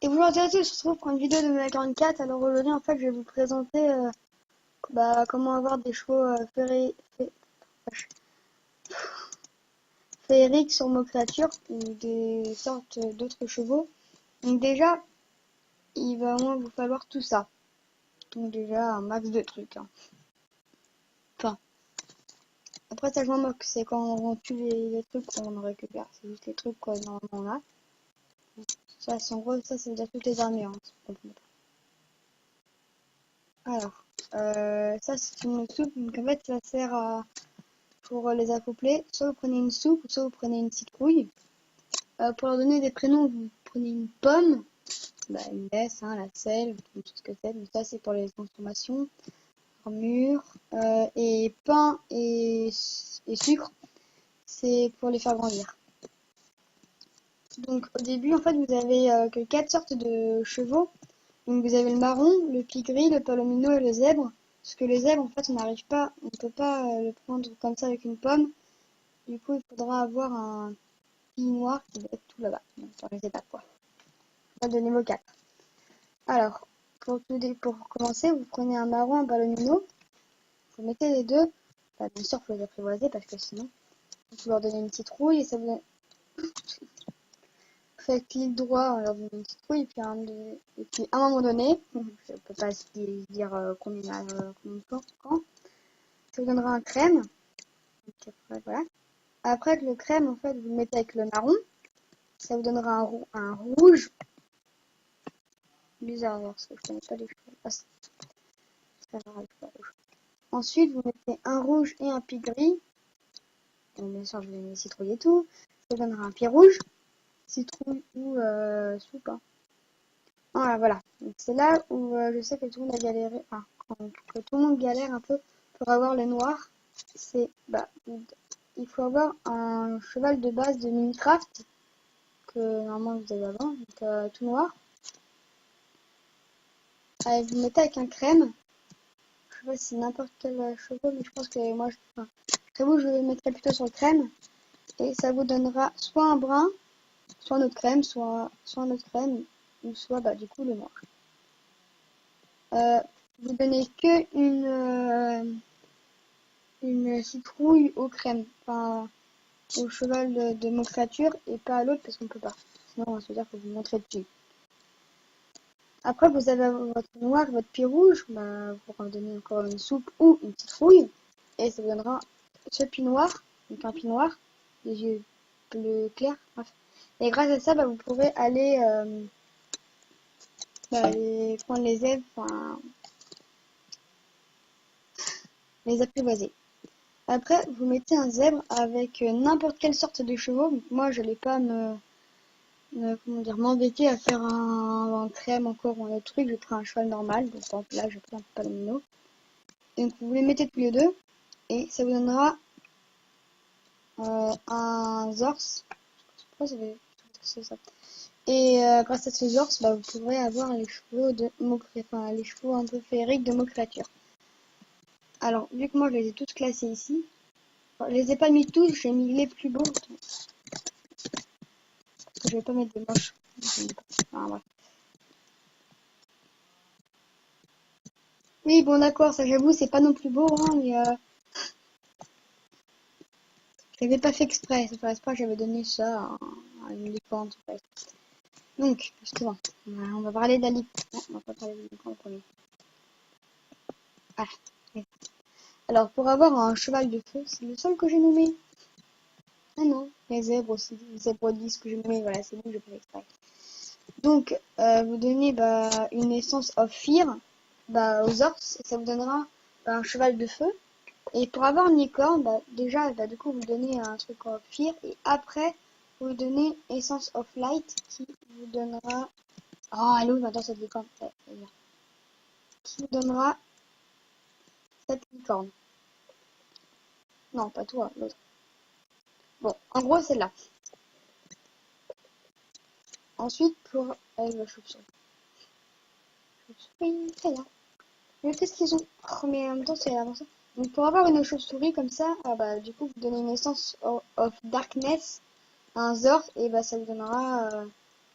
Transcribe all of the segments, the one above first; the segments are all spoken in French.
Et bonjour à tous, on se retrouve pour une vidéo de ma 44. Alors aujourd'hui, en fait, je vais vous présenter comment avoir des chevaux féeriques sur nos créatures ou des sortes d'autres chevaux. Donc déjà, il va au moins vous falloir tout ça. Donc déjà, un max de trucs. Hein. Enfin, après ça, je m'en moque. C'est quand on tue les trucs qu'on récupère. C'est juste les trucs qu'on normalement là. Ça, c'est en gros, ça veut dire toutes les armées. Hein, alors, ça c'est une soupe. Donc en fait, ça sert à pour les accoupler, soit vous prenez une soupe, soit vous prenez une citrouille. Pour leur donner des prénoms, vous prenez une pomme, une laisse, hein, la selle, tout ce que c'est. Donc ça, c'est pour les consommations. Armure, et pain et sucre, c'est pour les faire grandir. Donc au début, en fait, vous avez que 4 sortes de chevaux. Donc vous avez le marron, le pie-gris, le palomino et le zèbre. Parce que le zèbre, en fait, on ne peut pas le prendre comme ça avec une pomme. Du coup, il faudra avoir un noir qui va être tout là-bas, dans les étapes quoi. De niveau 4. Alors, pour commencer, vous prenez un marron, un palomino, vous mettez les deux, bien sûr, il faut les apprivoiser parce que sinon, vous leur donnez une citrouille et ça vous faites clic droit, on leur donne une citrouille et puis à un moment donné, je ne peux pas dire combien de temps, quand, ça vous donnera un crème. Donc après, voilà. Après le crème, en fait, vous le mettez avec le marron, ça vous donnera un rouge. Bizarre parce que je connais pas les cheveux. Ah, c'est pas rouge. Ensuite, vous mettez un rouge et un pie gris. Donc, bien sûr, je vais citrouiller tout. Ça donnera un pie rouge, citrouille ou soupe. Hein. Voilà. C'est là où je sais que tout le monde a galéré. Enfin, que tout le monde galère un peu pour avoir le noir. C'est il faut avoir un cheval de base de Minecraft que normalement vous avez avant, donc tout noir. Vous mettez avec un crème. Je sais pas si n'importe quel chevaux, mais je pense que moi, j'avoue, je le mettrai plutôt sur le crème. Et ça vous donnera soit un brun, soit un autre crème, soit un autre crème, ou soit du coup le noir. Vous donnez que une citrouille au crème, enfin au cheval de mon créature, et pas à l'autre parce qu'on peut pas. Sinon, on va se dire que vous montrez dessus. Après, vous avez votre noir, votre pie rouge, vous en donner encore une soupe ou une citrouille, et ça vous donnera ce pie noir, donc un pie noir, des yeux bleu clair. Bref. Et grâce à ça, vous pourrez aller prendre les ailes, les apprivoiser. Après, vous mettez un zèbre avec n'importe quelle sorte de chevaux. Donc, moi, je n'allais pas m'embêter à faire un crème encore ou un autre truc. Je prends un cheval normal. Donc, par exemple, là, je prends un palomino. Donc, vous les mettez tous les deux. Et ça vous donnera un Zors. C'est ça. Et grâce à ce Zors, vous pourrez avoir les chevaux les chevaux un peu féeriques de nos créatures. Alors, vu que moi je les ai toutes classées ici, je les ai pas mis tous, j'ai mis les plus beaux. Je vais pas mettre des moches. Bref. Oui, bon d'accord, ça j'avoue, c'est pas non plus beau, hein, mais je l'avais pas fait exprès. C'est pas exprès, j'avais donné ça à une licorne. Donc, justement, on va parler de la licorne. Non, on va pas parler de la licorne en premier. Voilà. Alors, pour avoir un cheval de feu, c'est le seul que j'ai nommé. Ah non, les zèbres aussi, les zèbres 10 que j'ai nommé, voilà, c'est bon, je fais exprès. Donc, vous donnez une essence of fear aux orcs, et ça vous donnera un cheval de feu. Et pour avoir une licorne, déjà, du coup, vous donnez un truc of fear, et après, vous donnez essence of light, qui vous donnera... Oh, elle est où maintenant cette licorne? Qui vous donnera cette licorne. Non, pas toi, l'autre. Bon, en gros, celle-là. Ensuite, pour... la chauve-souris. Chauve-souris, c'est là. Mais qu'est-ce qu'ils ont? Oh, mais en même temps, c'est avancé. Donc, pour avoir une chauve-souris comme ça, du coup, vous donnez une essence of darkness à un Zord, et ça vous donnera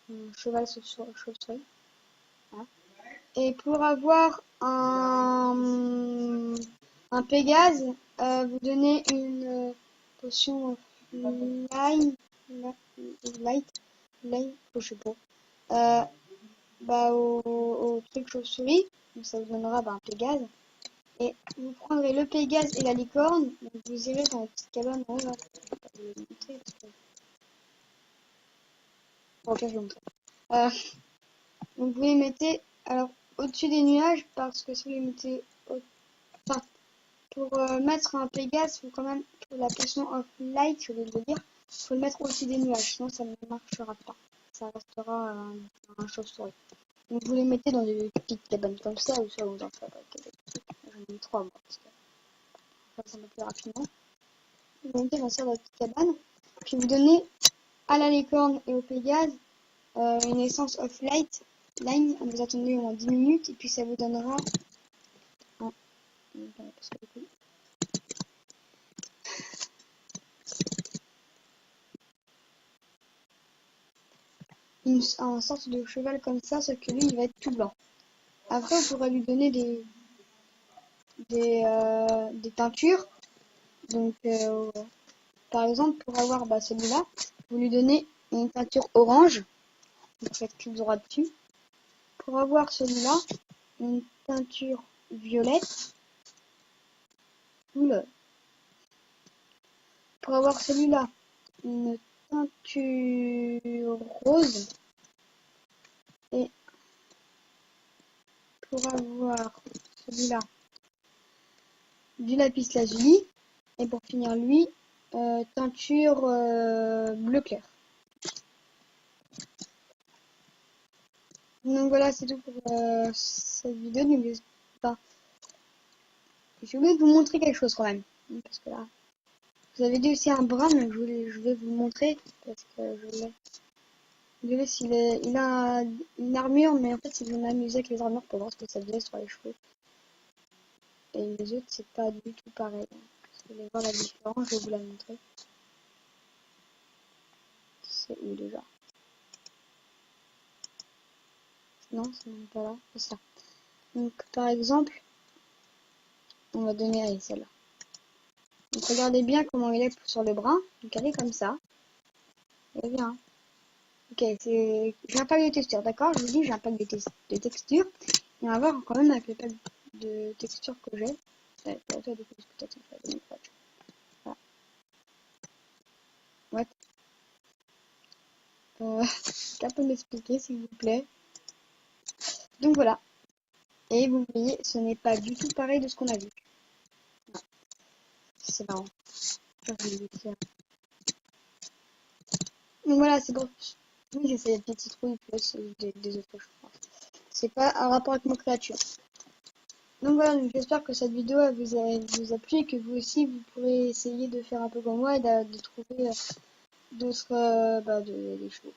un cheval chauve-souris. Voilà. Et pour avoir un Pégase, vous donnez une potion light, je sais pas. Au truc chauve-souris, donc ça vous donnera un Pégase. Et vous prendrez le Pégase et la licorne, donc vous irez dans la petite cabane en haut là. Je vais vous montrer parce que... Bon, ok, je vais vous montrer. Donc vous les mettez alors au-dessus des nuages parce que si vous les mettez enfin, pour mettre un Pégase, il faut quand même que la potion of light, je vais le dire, il faut le mettre au-dessus des nuages, sinon ça ne marchera pas. Ça restera un chauve-souris. Donc vous les mettez dans des petites cabanes comme ça, ou soit vous en fabriquez des petites. J'en ai 3 moi, parce que ça va plus rapidement. Vous mettez dans ça dans la petite cabane, puis vous donnez à la licorne et au Pégase une essence of light, line, vous attendez au moins 10 minutes, et puis ça vous donnera un sorte de cheval comme ça, sauf que lui il va être tout blanc. Après on pourra lui donner des teintures. Donc par exemple pour avoir celui-là, vous lui donnez une teinture orange, vous faites clic droit dessus. Pour avoir celui-là, une teinture violette. Oula. Pour avoir celui-là, une teinture rose. Et pour avoir celui-là, du lapis lazuli. Et pour finir lui, teinture bleu clair. Donc voilà, c'est tout pour cette vidéo. Donc, je voulais vous montrer quelque chose quand même. Parce que là, vous avez dit aussi un bras, mais je vais vous montrer. Parce que il a une armure, mais en fait, si vous m'amusez avec les armures pour voir ce que ça faisait sur les cheveux. Et les autres, c'est pas du tout pareil. Vous allez voir la différence, je vais vous la montrer. C'est où déjà? Non, c'est même pas là, c'est ça. Donc, par exemple, on va donner à celle-là. Donc, regardez bien comment il est sur le bras. Donc, elle est comme ça. Elle est bien. Ok, j'ai un pack de texture, d'accord? Je vous dis, j'ai un pack de texture. Et on va voir quand même avec le pack de texture que j'ai. Voilà. What? Capable de m'expliquer, s'il vous plaît. Donc voilà. Et vous voyez, ce n'est pas du tout pareil de ce qu'on a vu. C'est marrant. Donc voilà, c'est bon. Oui, c'est ces petites citrouilles plus des autres choses. C'est pas un rapport avec ma créature. Donc voilà, j'espère que cette vidéo vous a plu et que vous aussi vous pourrez essayer de faire un peu comme moi et de trouver d'autres des choses.